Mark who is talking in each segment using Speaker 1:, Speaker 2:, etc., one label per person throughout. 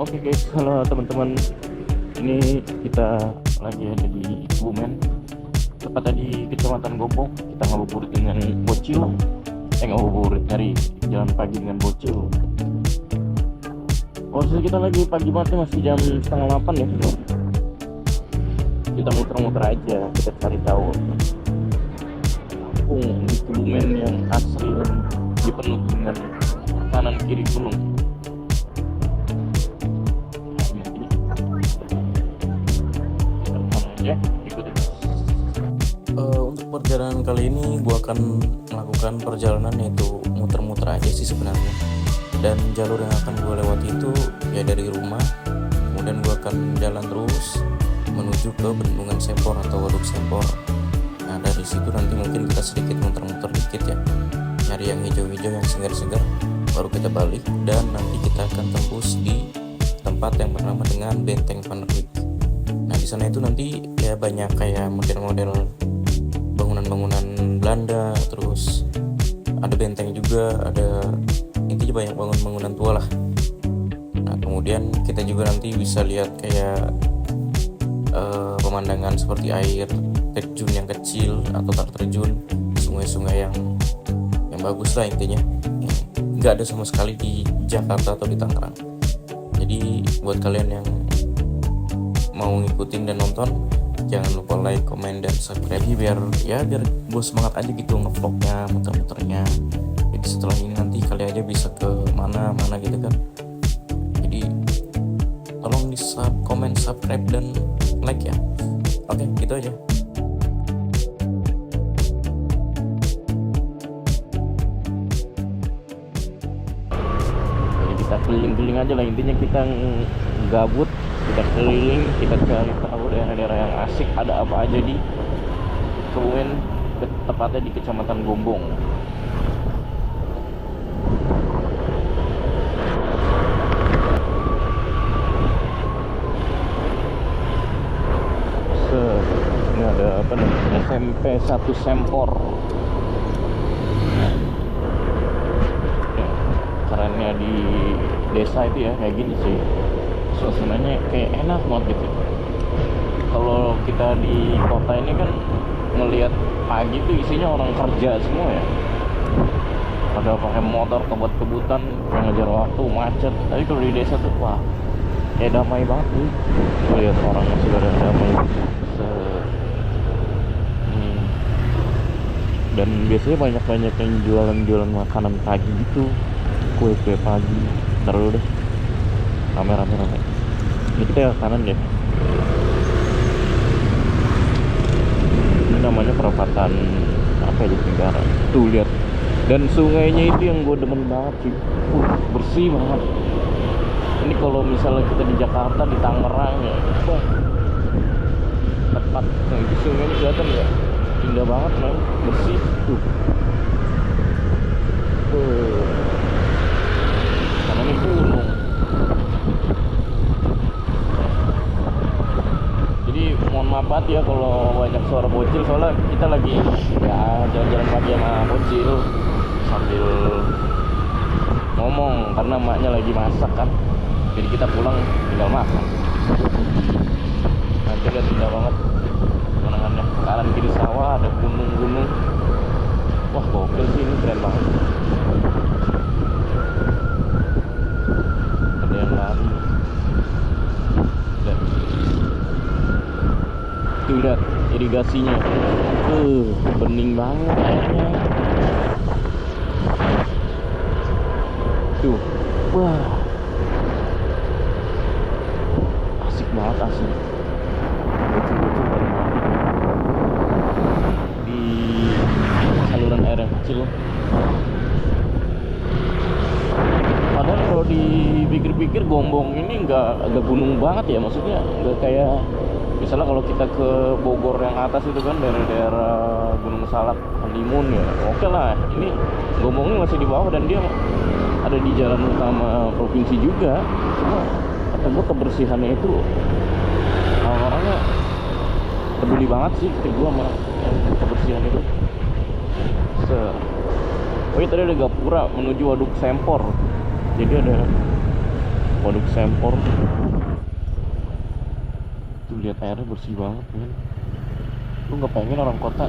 Speaker 1: Oke guys, halo teman-teman. Ini kita lagi ada di Kebumen, tepatnya di Kecamatan Gombong. Kita ngabuburit dengan bocil. Ngabuburit nyari jalan pagi dengan bocil. Posisi kita lagi pagi banget, masih jam setengah 8 ya. Kita muter-muter aja, kita cari tahu kampung di Kebumen yang asri dan dipenuhi dengan kanan kiri gunung. Ya, ikutin.
Speaker 2: Untuk perjalanan kali ini gue akan melakukan perjalanan yaitu muter-muter aja sih sebenarnya. Dan jalur yang akan gue lewati itu ya dari rumah, kemudian gue akan jalan terus menuju ke Bendungan Sempor atau Waduk Sempor. Nah dari situ nanti mungkin kita sedikit muter-muter dikit ya, nyari yang hijau-hijau yang segar-segar, baru kita balik dan nanti kita akan tembus di tempat yang bernama dengan Benteng Van Rijk. Nah di sana itu nanti ya banyak kayak model-model bangunan-bangunan Belanda, terus ada benteng juga, ada intinya banyak bangunan-bangunan tua lah. Nah kemudian kita juga nanti bisa lihat kayak pemandangan seperti air terjun yang kecil atau tak terjun, sungai-sungai yang bagus lah intinya. Nggak ada sama sekali di Jakarta atau di Tangerang. Jadi buat kalian yang mau ngikutin dan nonton, jangan lupa like, comment, dan subscribe biar gue semangat aja gitu ngevlognya, muter-muternya. Jadi setelah ini nanti kali aja bisa ke mana-mana gitu kan. Jadi tolong di comment, subscribe, dan like ya. Oke, gitu aja.
Speaker 1: Jadi kita keliling-keliling aja lah, intinya kita gabut, kita keliling, kita cari tahu daerah-daerah yang asik, ada apa aja di Kebumen, tepatnya di Kecamatan Gombong. Ini ada apa nih? SMP 1 Sempor. Ya, kerennya di desa itu ya kayak gini sih, suasananya kayak enak banget gitu. Kalau kita di kota ini kan ngelihat pagi tuh isinya orang kerja semua ya, pada pakai motor kebut-kebutan yang ngejar waktu, macet. Tapi kalau di desa tuh wah kayak damai banget nih, lihat orang masih pada damai dan biasanya banyak yang jualan makanan pagi gitu, kue pagi. Ntar dulu deh, rame. Ini kita ke kanan ya. Ini namanya perempatan apa ya, Jatinegara. Tuh lihat, dan sungainya itu yang gue demen banget sih, bersih banget. Ini kalau misalnya kita di Jakarta, di Tangerang ya, tepat. Nah itu sungai ini kelihatan ya, indah banget man, bersih tuh. Karena ini gunung. Jadi mohon maaf banget ya kalau banyak suara bocil, soalnya kita lagi ya jalan-jalan pagi sama bocil sambil ngomong karena emaknya lagi masak kan. Jadi kita pulang tinggal makan. Nanti lihat indah banget pemandangannya, kanan kiri sawah, ada gunung-gunung. Wah gokil sih, ini keren banget. Ada yang lari. Tuh lihat irigasinya, bening banget airnya. Tuh, wah, asik banget asli. Bocil-bocil pada main di saluran air yang kecil. Padahal kalau dipikir-pikir Gombong ini nggak gunung banget ya, maksudnya nggak kayak misalnya kalau kita ke Bogor yang atas itu kan, daerah Gunung Salak, Halimun ya, oke lah. Ini Gombong ini masih di bawah dan dia ada di jalan utama provinsi juga. Cuma kata gue kebersihannya itu orang-orangnya peduli banget sih ke gue sama kebersihan itu. Oh iya, tadi ada gapura menuju Waduk Sempor. Jadi ada Waduk Sempor. Tuh lihat airnya bersih banget kan. Lu nggak pengen orang kota.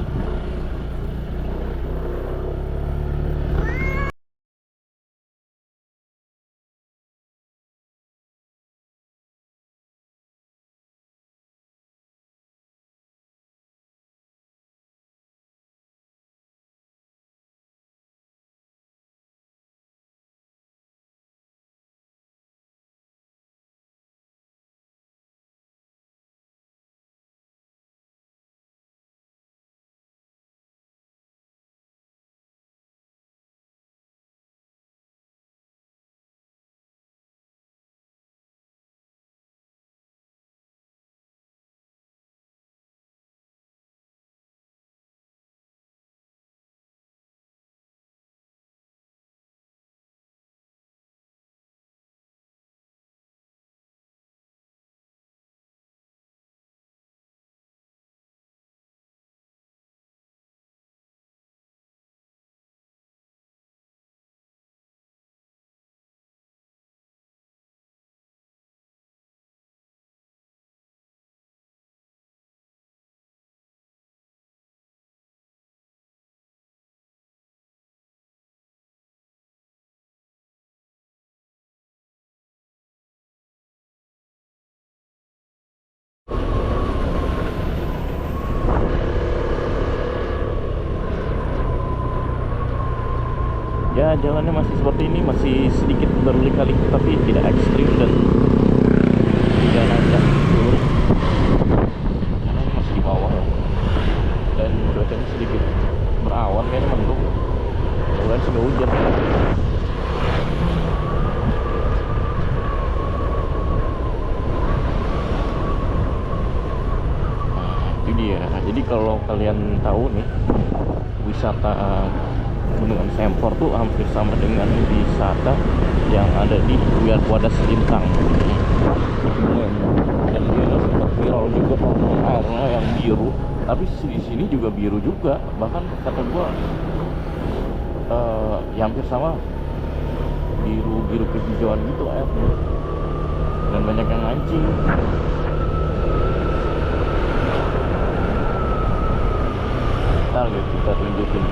Speaker 1: Ya jalannya masih seperti ini, masih sedikit berliku-liku tapi tidak ekstrim dan tidak nanjak turun karena ini masih di bawah ya. Dan cuacanya sedikit berawan kayaknya mendung, mudah-mudahan sih nggak hujan. Itu dia. Jadi kalau kalian tahu nih, wisata Gunungan Sempor tuh hampir sama dengan wisata yang ada di Wadas Lintang. Dan dia sempat viral juga karena airnya yang biru, tapi di sini juga biru juga. Bahkan kata gua ya hampir sama, biru kehijauan gitu airnya. Dan banyak yang mancing. Ntar guys, kita tunjukin.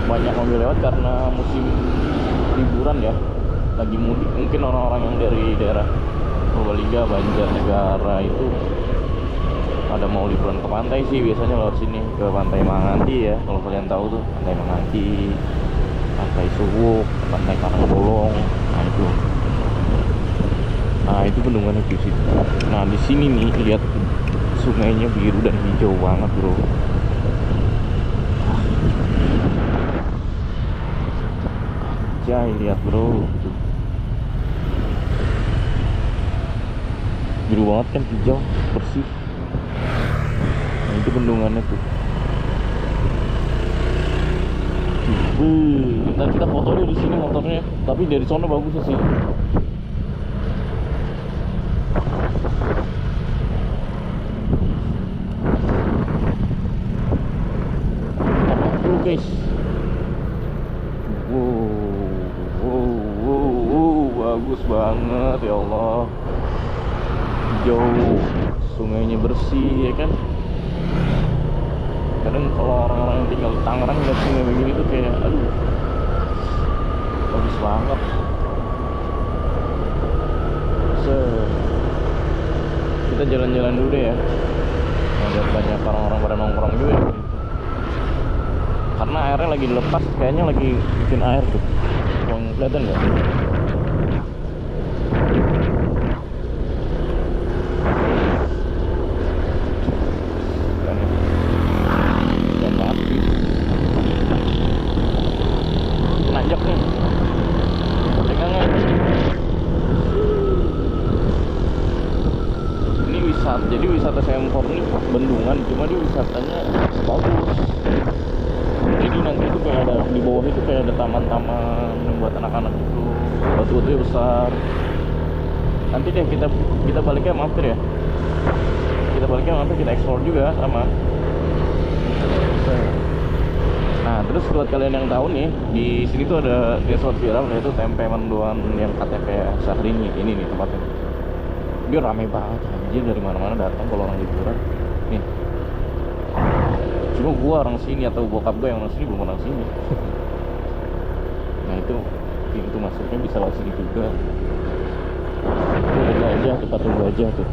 Speaker 1: Banyak mobil lewat karena musim liburan ya, lagi mudik. Mungkin orang-orang yang dari daerah Purbalingga, Banjarnegara itu ada mau liburan ke pantai sih, biasanya lewat sini ke Pantai Manganti ya. Kalau kalian tahu tuh Pantai Manganti, Pantai Suwuk, Pantai Karangbolong. Nah itu bendungannya di situ. Nah di sini nih lihat sungainya biru dan hijau banget bro. Lihat bro, biru banget kan, hijau bersih. Nah itu bendungannya tuh. Ntar kita foto deh di sini motornya, tapi dari sana bagus sih. Guys, bagus banget ya Allah, hijau, sungainya bersih ya kan. Kadang kalau orang-orang yang tinggal di Tangerang lihat sungai begini tuh kayak aduh bagus banget. Kita jalan-jalan dulu deh ya. Ada banyak orang-orang pada nongkrong juga ya. Karena airnya lagi dilepas, kayaknya lagi bikin air tuh. Yang kelihatan nggak? Nanjak nih. Pegangnya. Ini wisata. Jadi wisata Sempor ini bendungan, cuma dia wisatanya bagus. Jadi nanti itu kayak ada di bawah itu kayak ada taman-taman buat anak-anak itu, batu-batunya besar. Nanti deh kita baliknya mampir ya. Kita explore juga sama. Nah, terus buat kalian yang tahu nih, di sini tuh ada resort viral yaitu tempe mendoan yang KTP Syahrini. Ini nih tempatnya. Dia rame banget, anjir, dari mana-mana datang kalau orang liburan. Nih. Cuma gua orang sini atau bokap gua yang orang sini belum orang sini. Nah, itu pintu masuknya bisa lewat sini juga. Tunggu aja, kita tunggu aja tuh.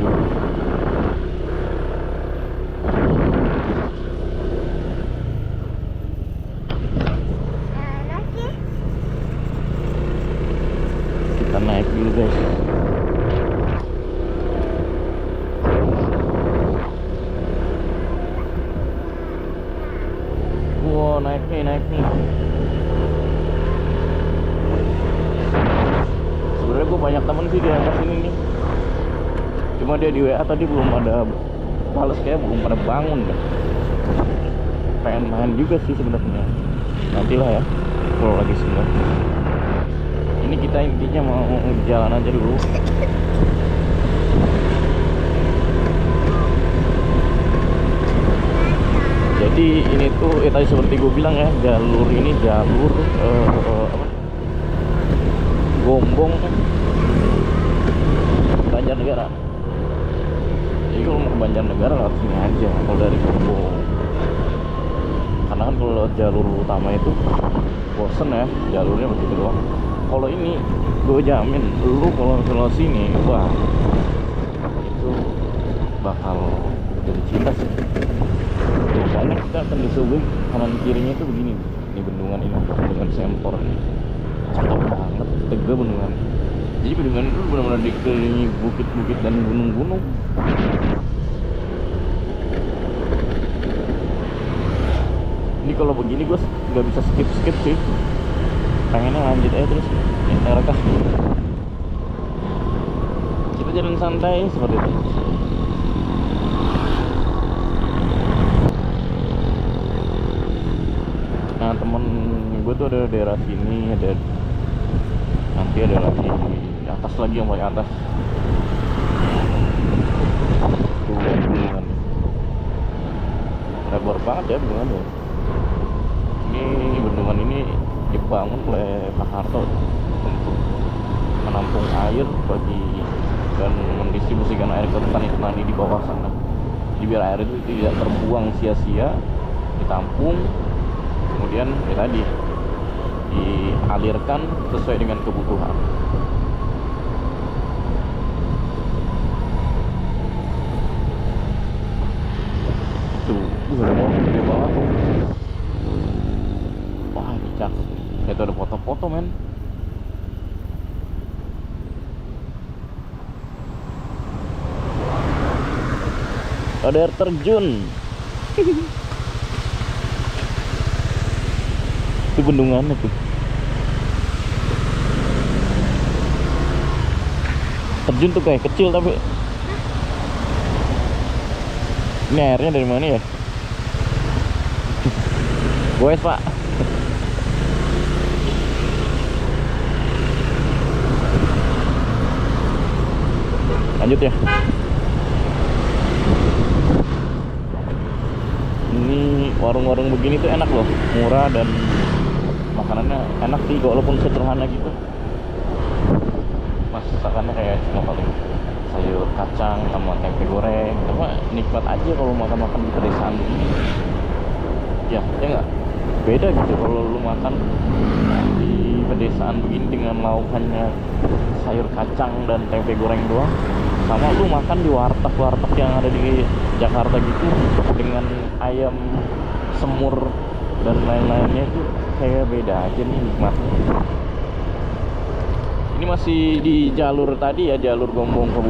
Speaker 1: Tuh. Kita naik dulu guys. Wow, naik nih. Sebenarnya gue banyak temen sih dia angkat sini nih. Cuma dia di WA tadi belum ada balas, kayak belum pada bangun kan. Pengen main juga sih sebenarnya. Nantilah ya kalau lagi semua. Ini kita intinya mau jalan aja dulu. Jadi ini tuh tadi seperti gue bilang ya, jalur ini jalur apa? Gombong kan, Banjarnegara. Jadi kalau mau ke Banjarnegara lewat sini aja kalau dari Gombong. Karena kan kalau lewat jalur utama itu bosen ya, jalurnya begitu doang. Kalau ini gue jamin lu kalau lewat sini, wah itu bakal jadi cinta sih. Tuh, soalnya kita akan disuguhi kanan kirinya itu begini. Ini bendungan ini, bendungan Sempor ini. Cakep banget, tega bendungan. Jadi bendungan itu benar-benar dikelilingi bukit-bukit dan gunung-gunung. Ini kalau begini gue nggak bisa skip sih. Pengennya lanjut aja terus. Ya, rekah. Kita jalan santai seperti itu. Nah, temen gue tuh ada daerah sini, ada nanti ada lagi di atas lagi yang paling atas. Tuh bendungan, lebar banget ya bendungannya. Ini bendungan ini dibangun oleh Pak Harto untuk menampung air bagi dan mendistribusikan air ke petani-petani di bawah sana. Jadi biar air itu tidak terbuang sia-sia, ditampung, kemudian ya tadi dialirkan sesuai dengan kebutuhan. Tuh, ada mobil gede banget tuh. Wah, ini cakep. Itu ada foto-foto men. Ada air terjun. Itu bendungannya tuh. Terjun tuh kayak kecil tapi ini airnya dari mana ya? Goes pak. Lanjut ya. Ini warung-warung begini tuh enak loh, murah dan makanannya enak sih walaupun sederhana gitu. Masakannya kayak cuma paling sayur kacang sama tempe goreng, cuma nikmat aja kalau makan-makan di pedesaan begini. Ya enggak beda gitu kalau lu makan di pedesaan begini dengan laukannya sayur kacang dan tempe goreng doang, sama lu makan di warteg yang ada di Jakarta gitu dengan ayam semur dan lain-lainnya, itu kayak beda aja nih nikmatnya. Ini masih di jalur tadi ya, jalur Gombong ke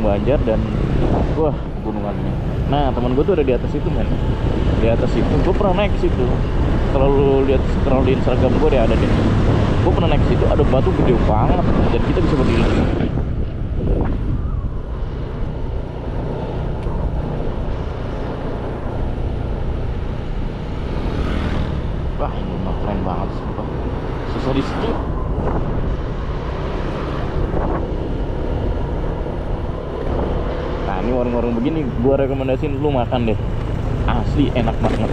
Speaker 1: Banjar dan wah gunungannya. Nah teman gue tuh ada di atas itu men, di atas itu gue pernah naik ke situ. Kalau lu lihat scroll di Instagram gue ada deh. Gue pernah naik ke situ, ada batu gede banget dan kita bisa berdiri. Wah ini mah keren banget sumpah. Susah di skip. Nah ini warung-warung begini gue rekomendasiin lu makan deh. asli enak banget,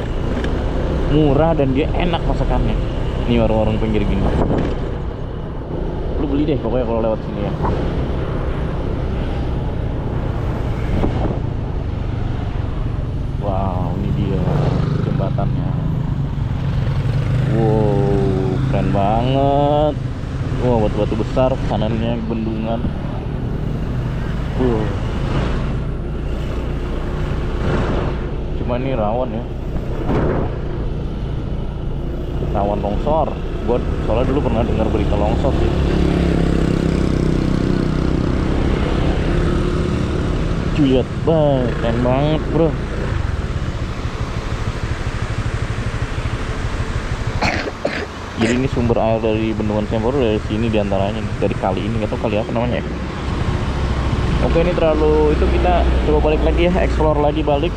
Speaker 1: murah dan dia enak masakannya. Ini warung-warung pinggir gini, lu beli deh pokoknya kalau lewat sini ya. Wow, ini dia jembatannya. Wow, keren banget. Wow, batu-batu besar, kanannya bendungan. Cuma ini rawan ya, rawan longsor. Gue soalnya dulu pernah dengar berita longsor sih. Lihat, keren banget bro. Jadi ini sumber air dari Bendungan Semporo dari sini diantaranya nih, dari kali ini, atau kali apa namanya ya. Oke, ini terlalu itu, kita coba balik lagi ya, explore lagi balik.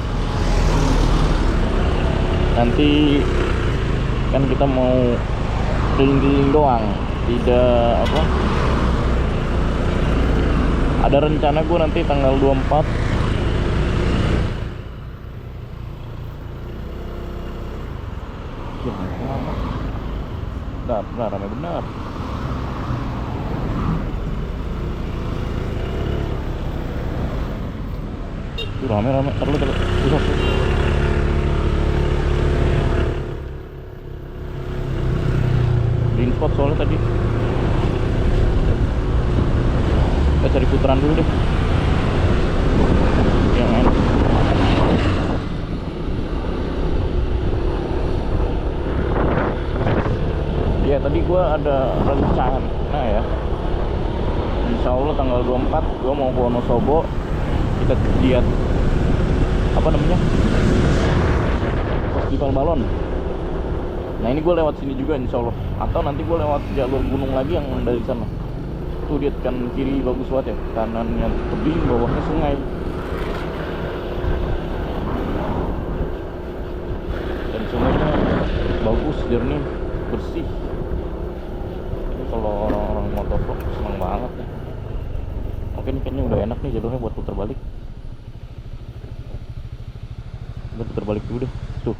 Speaker 1: Nanti kan kita mau keliling-keliling doang, tidak apa. Ada rencana gue nanti tanggal 24 ya, benar, ramai benar. Rame, terlalu pusat. Green spot soalnya tadi. Kita cari putaran dulu deh yang enak. Ya tadi gua ada rencana ya, insya Allah tanggal 24 gua mau ke Wonosobo. Kita lihat apa namanya, festival balon. Nah ini gue lewat sini juga insya Allah, atau nanti gue lewat jalur gunung lagi yang dari sana. Tuh lihat kan kiri bagus banget ya, kanannya tebing, bawahnya sungai. Dan sungainya bagus, jernih, bersih. Ini kalau orang-orang motovlog seneng banget ya. Oke, ini kayaknya udah enak nih jalurnya buat putar balik. Kita putar balik dulu deh. Tuh,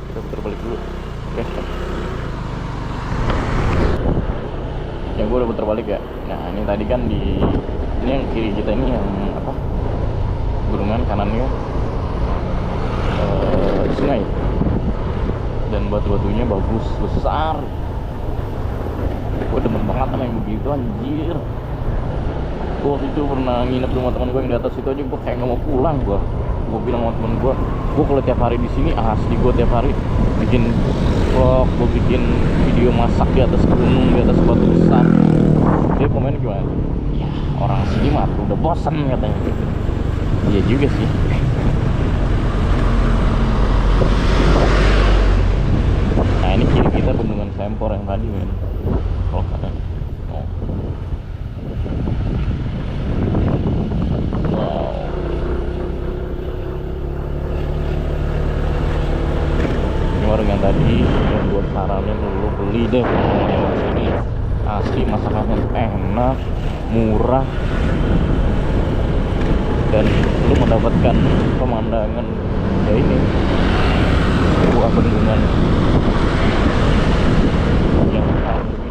Speaker 1: kita putar balik dulu. Oke, ya gue udah putar balik ya. Nah ini tadi kan di ini yang kiri kita ini yang apa, gunungan, kanannya sungai dan batu-batunya bagus, besar. Gue demen banget sama yang begitu, anjir. Gue waktu itu pernah nginep di rumah teman gue yang di atas itu aja, gue kayak nggak mau pulang. Gue bilang sama temen gue kalau tiap hari di sini asli, gue tiap hari bikin vlog, gue bikin video masak di atas gunung, di atas batu besar. Dia komen gimana? Ya orang sini mah udah bosan katanya. Iya juga sih. Nah ini kiri kita Bendungan Sempor yang tadi men. Kalau katanya. Oh. Wow. Ini warung yang tadi yang gue saranin lu beli deh kalau lewat sini. Asli masakannya enak, murah, dan lu mendapatkan pemandangan ya ini sebuah bendungan yang besar begini.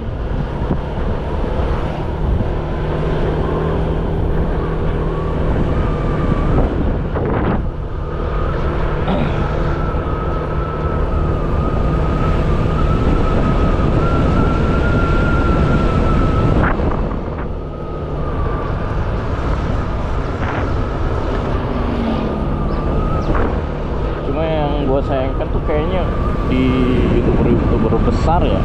Speaker 1: Gue sayangkan tuh kayaknya di youtuber besar ya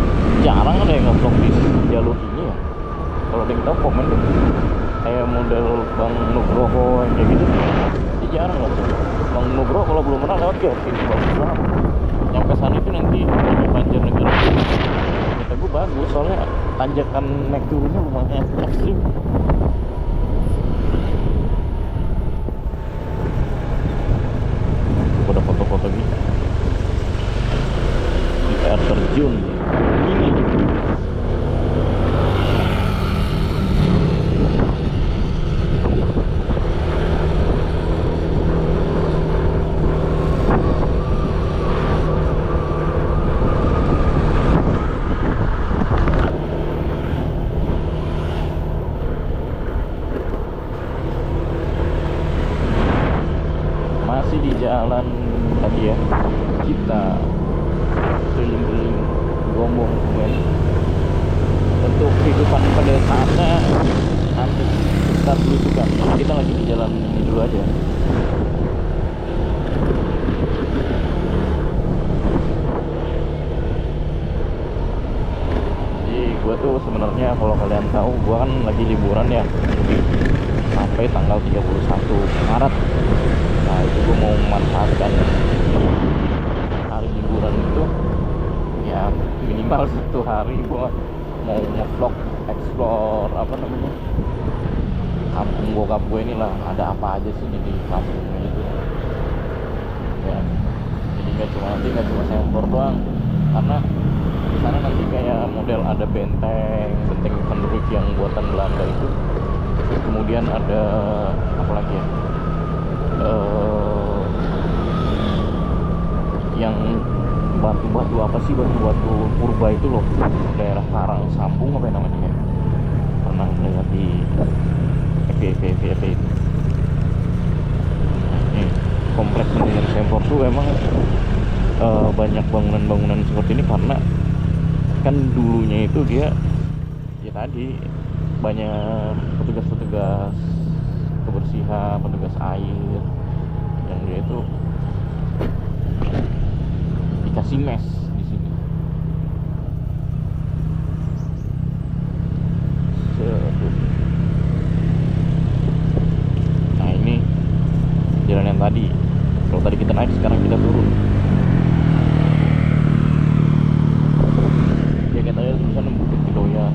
Speaker 1: jarang ada yang nge-vlog di jalur ini ya. Kalau ada yang tahu komen deh, kayak model Bang Nugroho yang kayak gitu dia jarang loh. Bang Nugroho kalau belum pernah lewat ke sini bagus banget. Nyampe sana itu nanti di Banjarnegara, kata gue bagus soalnya tanjakan naik turunnya lumayan ekstrim. Pada foto-foto gitu di air terjun ini. masih di jalan tadi ya, kita keliling-keliling Gombong men. Untuk kehidupan pedesanya nanti kita telusuri. Kita lagi di jalan ini dulu aja. Jadi gue tuh sebenarnya kalau kalian tahu, gue kan lagi liburan ya sampai tanggal 31 Maret. Nah itu gue mau memanfaatkan hari liburan itu ya minimal 1 hari gue mau nge-vlog explore apa namanya kampung bokap gue ini lah, ada apa aja sih di kampungnya itu ya. Jadi nggak cuma sempor doang, karena di sana nanti kayak model ada benteng penduduk yang buatan Belanda itu, kemudian ada apa lagi ya, yang batu-batu apa sih, batu-batu purba itu loh, daerah Karang Sambung apa namanya ya, pernah lihat di FYP itu. Ini kompleks bendungan Sempor tuh emang banyak bangunan-bangunan seperti ini karena kan dulunya itu dia ya tadi banyak petugas-petugas kebersihan, petugas air yang dia itu dikasih mes di sini. Nah ini jalan yang tadi. Kalau tadi kita naik, sekarang kita turun. Ya katanya tulisan Bukit Kidoya.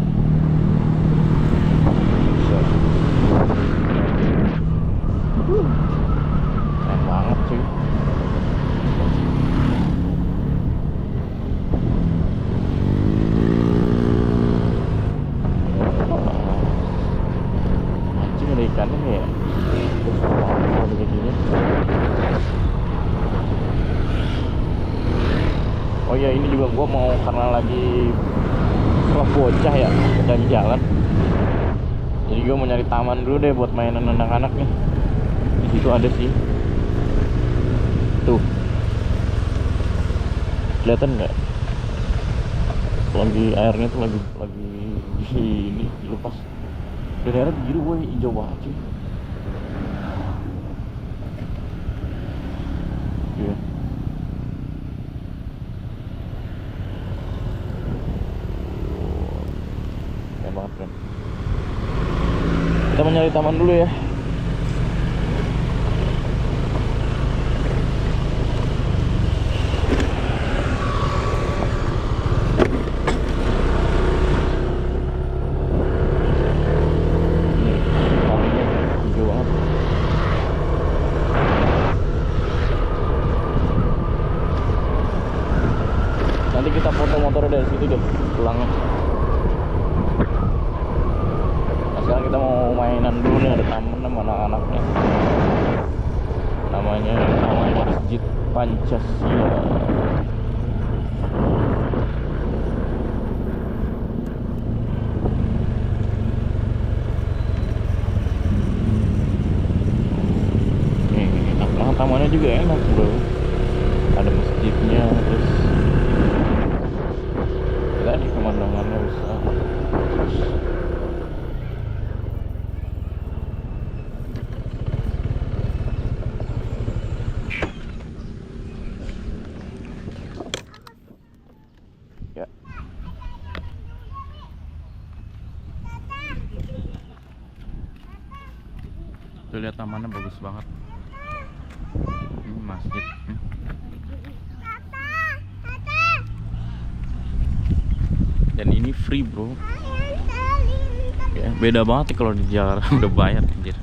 Speaker 1: Keren banget cuy. Anjing ada ikannya ya. Kalau kayak gini. Oh iya, ini juga gua mau karena lagi setelah bocah ya dan jalan. Jadi gua mau nyari taman dulu deh buat mainan anak-anak nih. Di situ ada sih. Tuh. Kelihatan nggak? Lagi airnya tuh lagi ini dilepas. Daerah biru woy, hijau banget cuy. Iya. Keren banget kan. Kita mencari taman dulu ya. Nanti kita foto motornya dari situ deh pulangnya. Nah, sekarang kita mau mainan dulu nih, ada taman sama anak-anaknya. Namanya Masjid Pancasila. Nih, tamannya juga enak bro. Ada masjidnya, terus tadi pemandangannya bisa ya. Tuh lihat tamannya bagus banget. Ini masjid. Dan ini free bro ya, beda banget kalau di Jakarta udah bayar anjir.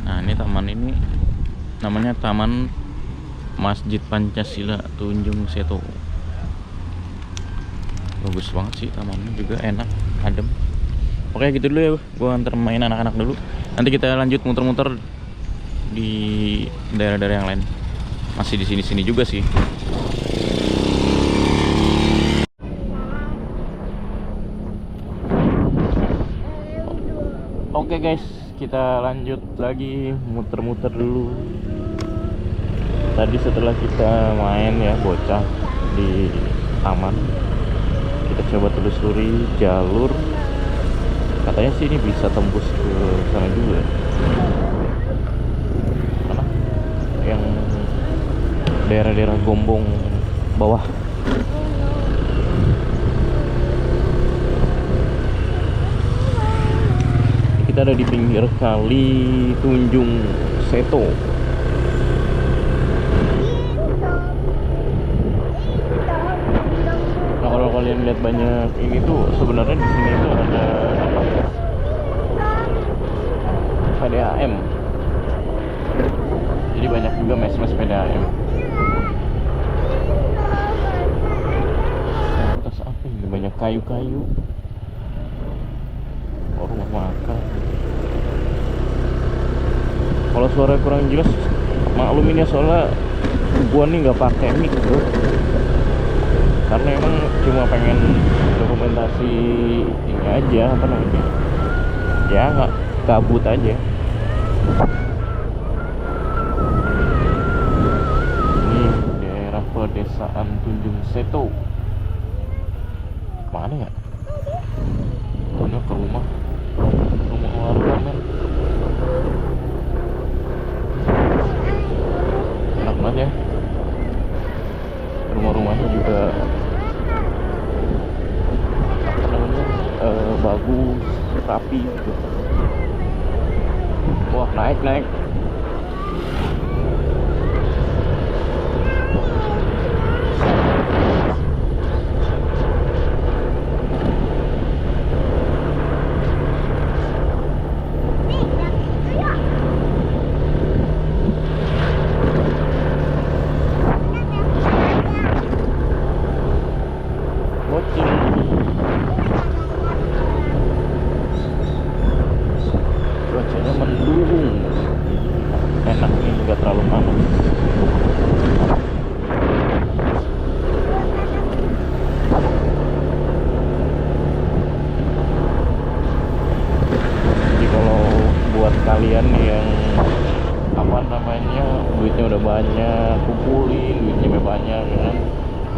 Speaker 1: Nah ini taman ini namanya Taman Masjid Pancasila Tunjung Seto. Bagus banget sih tamannya, juga enak, adem. Oke gitu dulu ya, gue antar main anak-anak dulu. Nanti kita lanjut muter-muter di daerah-daerah yang lain. Masih di sini-sini juga sih. Oke guys, kita lanjut lagi muter-muter dulu. Tadi setelah kita main ya bocah di taman, kita coba telusuri jalur. Katanya sih ini bisa tembus ke sana juga. Mana? Yang daerah-daerah Gombong bawah. Kita ada di pinggir kali Tunjung Seto. Nah, kalau kalian lihat banyak ini tuh sebenarnya di sini tuh ada apa? PDAM. Jadi banyak juga mes-mes PDAM. Atas apa ini? Banyak kayu-kayu. Oh, rumah makan. Kalau suara kurang jelas maklumin ya, soalnya gua nih nggak pakai mic bro, karena emang cuma pengen dokumentasi ini aja, apa namanya ya, nggak gabut aja. Ini daerah pedesaan Tunjung Seto. Mana ya? Mana ke rumah warga men. Enak banget ya, rumah-rumahnya juga apa namanya, bagus, rapi gitu. Wah, naik cuacanya mendukung, enak nih, nggak terlalu panas. Jadi kalau buat kalian yang apa namanya duitnya udah banyak, kumpulin duitnya banyak ya kan,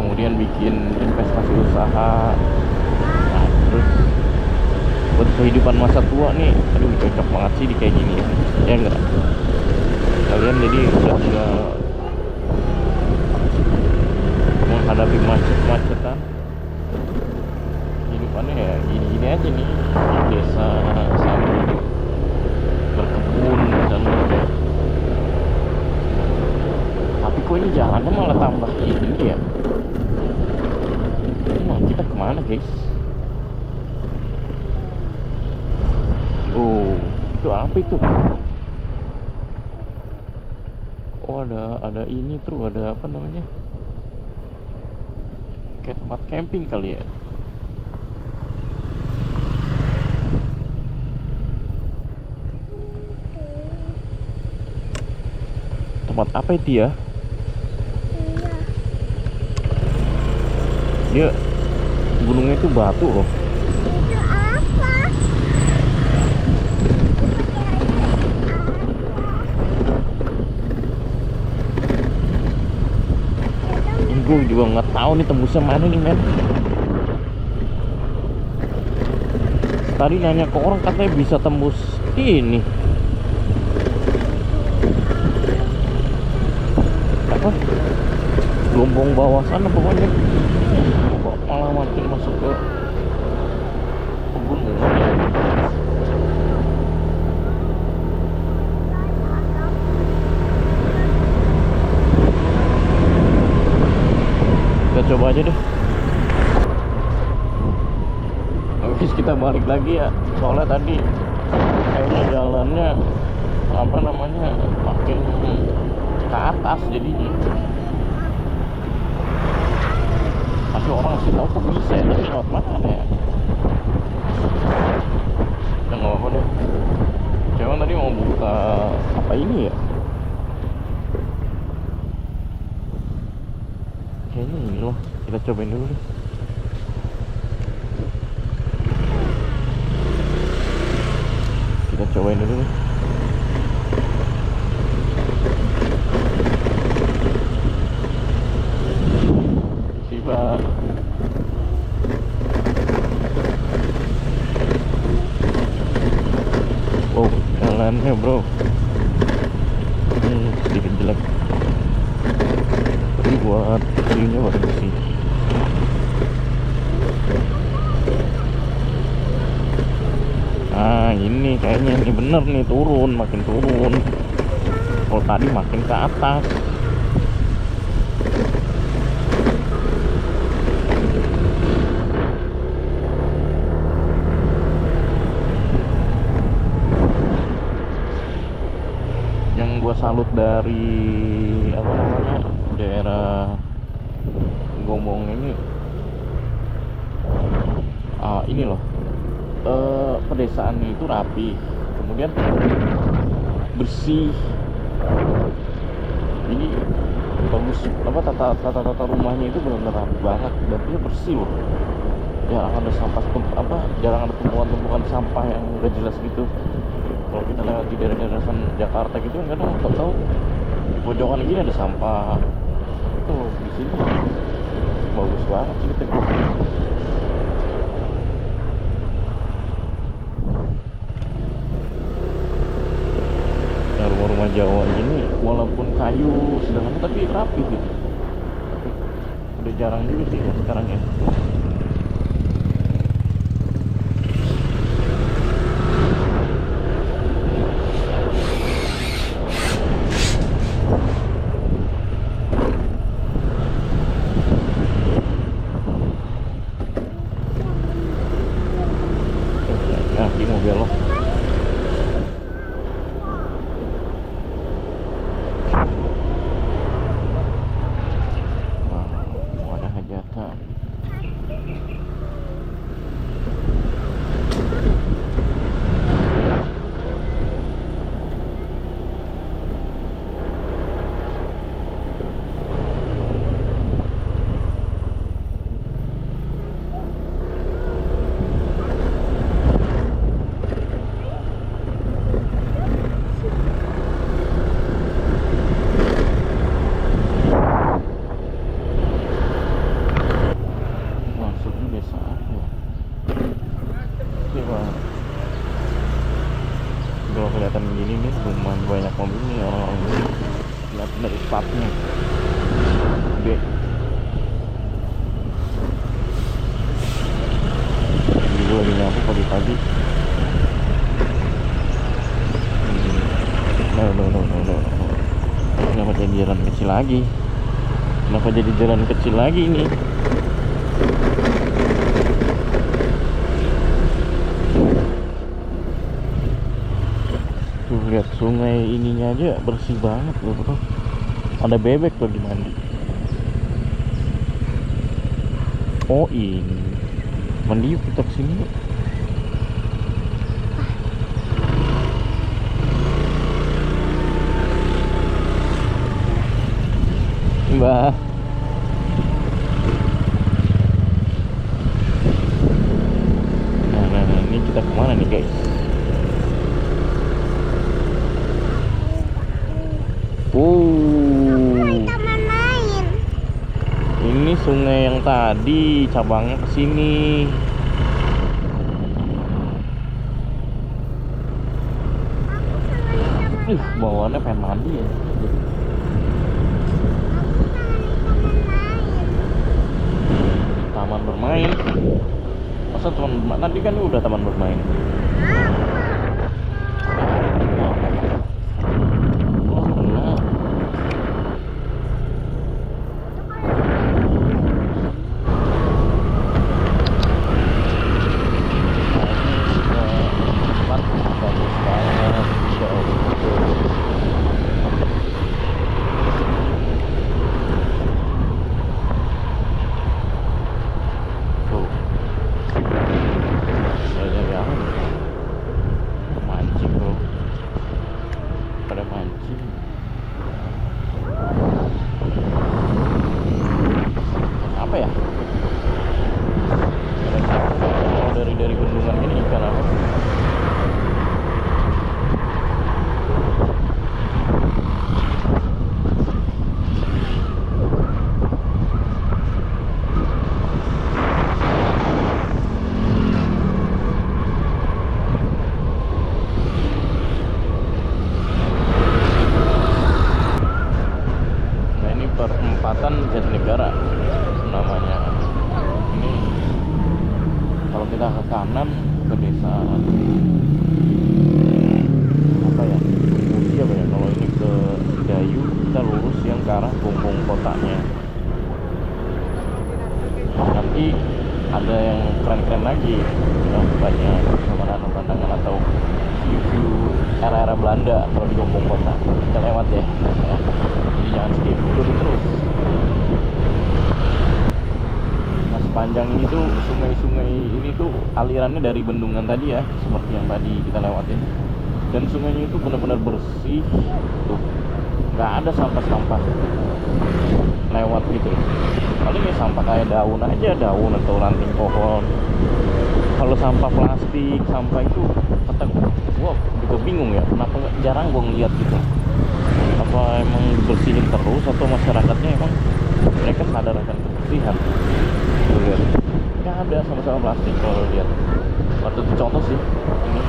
Speaker 1: kemudian bikin investasi usaha, nah terus buat kehidupan masa tua nih, aduh cocok banget sih di kayak gini ya enggak? Kalian jadi udah nggak menghadapi macet-macetan, hidupannya ya gini-gini aja nih di desa sambil berkebun dan lain-lain. Tapi kok ini jalannya malah tambah ini ya. Emang kita kemana guys? Oh, itu apa itu? Oh, ada ini tuh, ada apa namanya? Kayak tempat camping kali ya. Tempat apa itu ya? Dia gunungnya itu batu loh. Gue juga nggak tahu nih tembusnya mana nih men. Tadi nanya ke orang katanya bisa tembus ini apa, Gombong bawah sana pokoknya. Kok malah makin masuk ke pegunungan ya. Kita coba aja deh. Oke, kita balik lagi ya, soalnya tadi kayaknya jalannya apa namanya makin ke atas jadinya. Masih orang sih tahu kok bisa ya, tapi lewat mana ya? Ya nggak apa-apa deh. Cuma tadi mau buka apa ini ya? Kayaknya ini loh, kita cobain dulu deh. Kita cobain dulu nih. Isi Pak. Oh, jalannya bro. Sedikit jelek. Tapi buat view-nya bagus sih. Nah ini kayaknya ini bener nih, turun, makin turun. Kalau tadi makin ke atas. Yang gua salut dari apa namanya daerah Gombong ini loh, pedesaannya itu rapi, kemudian bersih, jadi bagus. Apa tata rumahnya itu benar-benar rapi banget dan dia bersih loh. Jarang ada sampah jarang ada tumpukan sampah yang gak jelas gitu. Kalau kita lewat di daerah-daerah Jakarta gitu kan kadang tahu di pojokan gini ada sampah. Tuh di sini bagus banget sih kita. Nah, rumah-rumah Jawa ini walaupun kayu sederhana tapi rapi gitu. Udah jarang juga sih ya sekarang ya. Kaki mau belok. Wow, ada hajatan. Maksudnya desa apa ya? Coba kalau kelihatan gini nih rumah banyak mobil nih, orang-orang ini kelihatan dari platnya B. Jadi gue lagi nyapu pagi-pagi. No. Kenapa jadi jalan kecil lagi? Kenapa jadi jalan kecil lagi ini? Tuh lihat sungai ininya aja bersih banget loh bro. Ada bebek lagi mandi. Oh ini mandi, yuk kita kesini yuk. Mbak. Nah, ini kita kemana nih guys?
Speaker 3: Taman main.
Speaker 1: Ini sungai yang tadi cabangnya ke sini. Bawaannya pengen mandi ya. Taman bermain. Masa taman bermain? Tadi kan udah taman bermain. Oh, benar. Bagus banget. Insya Allah. Tuh. Dari apa nih? Mancing bro. Pada mancing. Apa ya? Kalau dari bendungan ini ikan apa? Selatan Jatinegara namanya. Ini kalau kita ke kanan ke desa apa ya, Budi apa ya, kalau ini ke Dayu kita lurus yang ke arah Gongbong kotanya. Nanti ada yang keren-keren lagi ya, banyak pemandangan-pemandangan atau view era-era Belanda kalau di Gongbong kota. Kita lewat ya, jadi jangan skip, ikuti terus. Nah, sepanjang ini tuh sungai-sungai ini tuh alirannya dari bendungan tadi ya, seperti yang tadi kita lewatin. Dan sungainya itu benar-benar bersih tuh, nggak ada sampah-sampah lewat gitu. Paling ya sampah kayak daun aja, daun atau ranting pohon. Kalau sampah plastik, sampah itu kata gua juga bingung ya, kenapa jarang gua ngeliat gitu. Apa emang dibersihin terus atau masyarakatnya emang mereka sadar akan kebersihan? Tuh, lihat, nggak ada sama-sama plastik kalau lihat. Waktu itu contoh sih ini.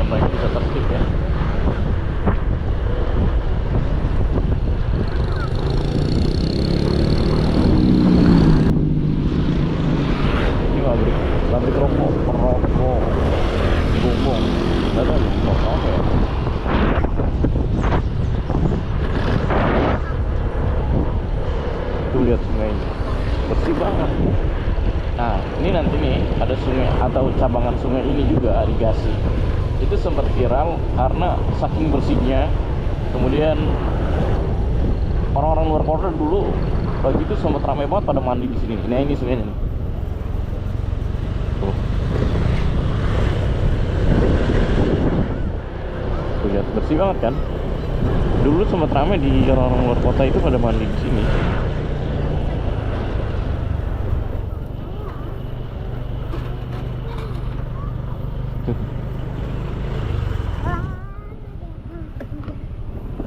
Speaker 1: Dan mereka bisa tertib ya. Pabrik rokok, perokok, Gongbong, nggak tahu apa ya. Tuh lihat sungainya, bersih banget. Nah ini nanti nih ada sungai atau cabangan sungai ini juga irigasi. Itu sempat viral karena saking bersihnya. Kemudian orang-orang luar kota dulu pagi itu sempat ramai banget pada mandi di sini. Nah ini sungainya nih. Tuh lihat, bersih banget kan. Dulu sempat ramai di orang-orang luar kota itu pada mandi di sini.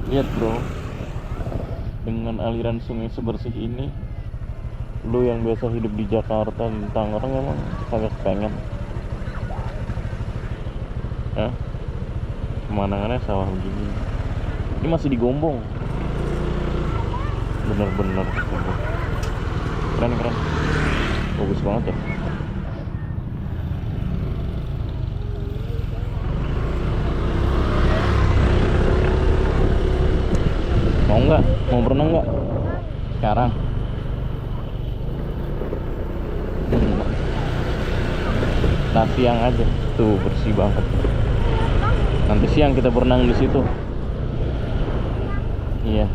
Speaker 1: Lihat bro, dengan aliran sungai sebersih ini, lu yang biasa hidup di Jakarta, di Tangerang emang kagak pengen ya, pemandangannya sawah begini. Ini masih di Gongbong, bener-bener keren, bagus banget ya. Mau nggak? Mau berenang nggak? Sekarang? Nah siang aja, tuh bersih banget. Nanti siang kita berenang di situ. Iya.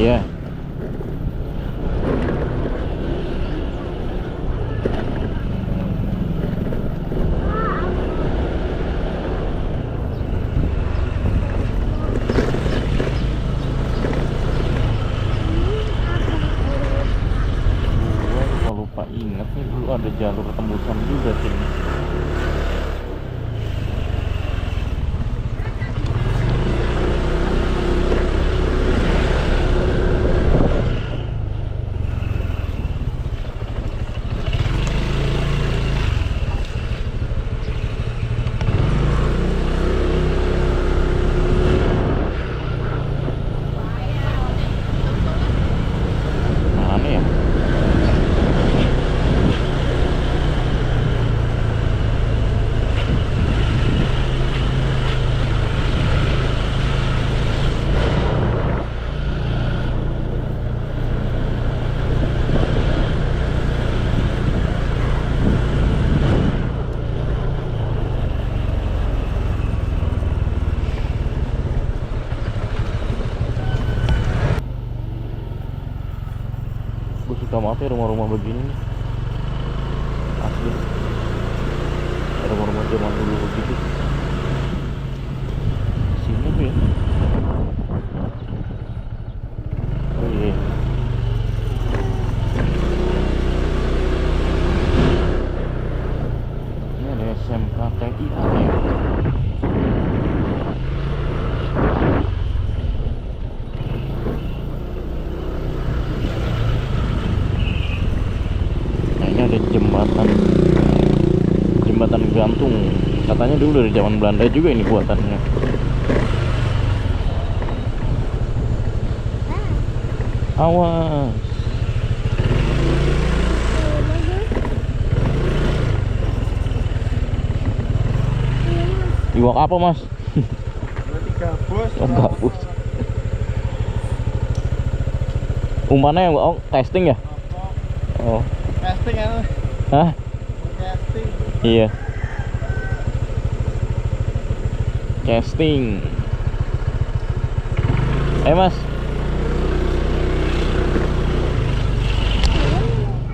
Speaker 1: Iya. Gua lupa inget nih, dulu ada jalur tembusan juga sini. Gue suka banget ya rumah-rumah begini nih, asli. Rumah-rumah zaman dulu begitu. Sini tuh ya. Oh iya. Ini ada jembatan gantung. Katanya dulu dari zaman Belanda juga ini buatannya. Awas. Iwak apa, Mas?
Speaker 4: Gabus.
Speaker 1: Oh, gabus. Umpannya yang casting ya? Oh.
Speaker 4: Casting ya.
Speaker 1: Hah?
Speaker 4: Casting.
Speaker 1: Iya. Casting. Mas.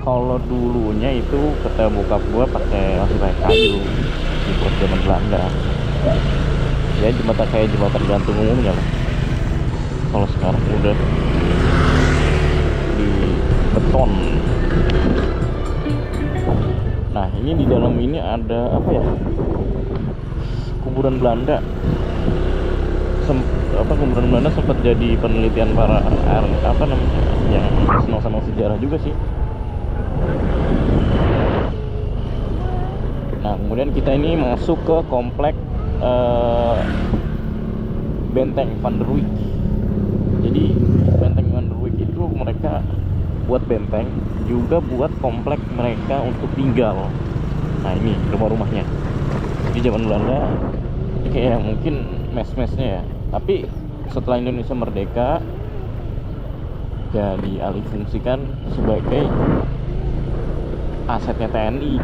Speaker 1: Kalau dulunya itu kata bokap gua masih pakai kayu di zaman Belanda. Ya jembatan kayak jembatan gantung umumnya lah. Kalau sekarang udah di beton. Nah ini di dalam ini ada apa ya? Kuburan Belanda. Kuburan Belanda sempat jadi penelitian para apa namanya yang senang sejarah juga sih. Nah kemudian kita ini masuk ke komplek Benteng Van der Wijk. Jadi Benteng Van der Wijk itu mereka buat benteng, juga buat komplek mereka untuk tinggal. Nah ini rumah-rumahnya. Di zaman Belanda ini kayak mungkin mes-mesnya ya. Tapi setelah Indonesia merdeka ya dialihfungsikan sebagai asetnya TNI.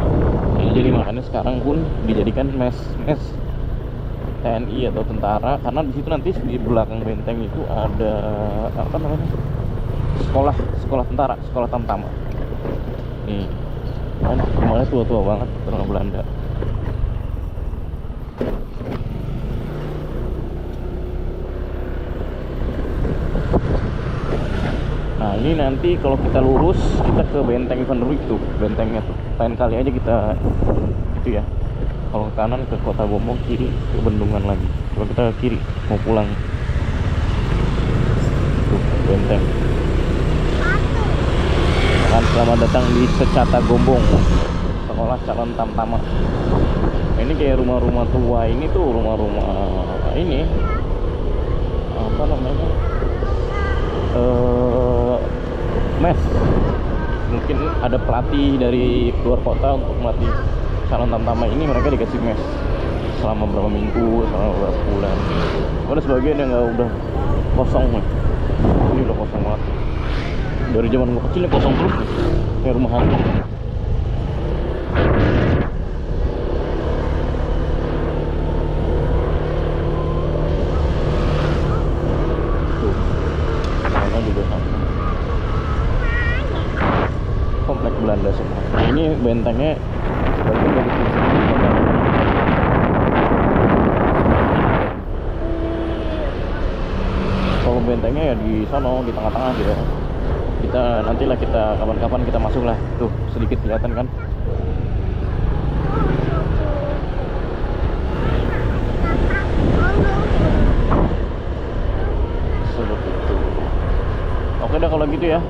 Speaker 1: Jadi makanya sekarang pun dijadikan mes TNI atau tentara, karena di situ nanti di belakang benteng itu ada apa namanya sekolah tentara, sekolah tamtama. Nih kan rumahnya tua banget orang Belanda. Nah ini nanti kalau kita lurus kita ke Benteng Van der Wijk tuh, bentengnya tuh. Lain kali aja kita itu ya. Kalau ke kanan ke Kota Gombong, kiri ke Bendungan lagi. Kalau kita ke kiri mau pulang. Tuh benteng. Kan selamat datang di Secata Gombong, sekolah calon tamtama. Ini kayak rumah-rumah tua ini tuh, rumah-rumah ini apa namanya? Mes. Mungkin ada pelatih dari luar kota untuk melatih calon tamtama ini, mereka dikasih mes selama berapa minggu, selama berapa bulan. Ada sebagian yang udah kosong nih. Ini udah kosong banget. Dari zaman gue kecil kosong terus nih. Kayak rumah hantu. Tuh. Sana juga sama. Komplek Belanda semua. Nah, ini bentengnya bagian dari kalau bentengnya ya di sono, di tengah-tengah gitu. Nantilah kita kapan-kapan kita masuk lah. Tuh sedikit kelihatan kan. Seperti itu. Oke dah kalau gitu ya,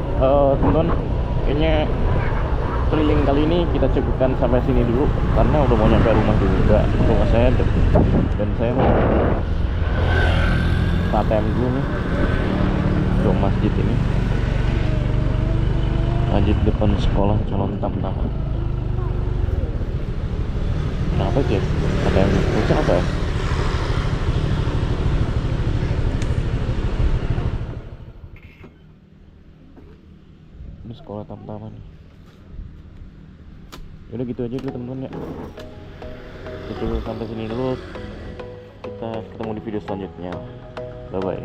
Speaker 1: teman-teman. Kayaknya keliling kali ini kita cukupkan sampai sini dulu, karena udah mau nyampe rumah juga. Rumah saya dan saya mau ATM dulu nih ke masjid ini. Lanjut depan sekolah calon tamtama. Kenapa sih? Ada yang rusak apa ya? Ini sekolah tamtama nih. Udah gitu aja dulu teman-teman ya. Itu sampai sini dulu. Kita ketemu di video selanjutnya. Bye bye.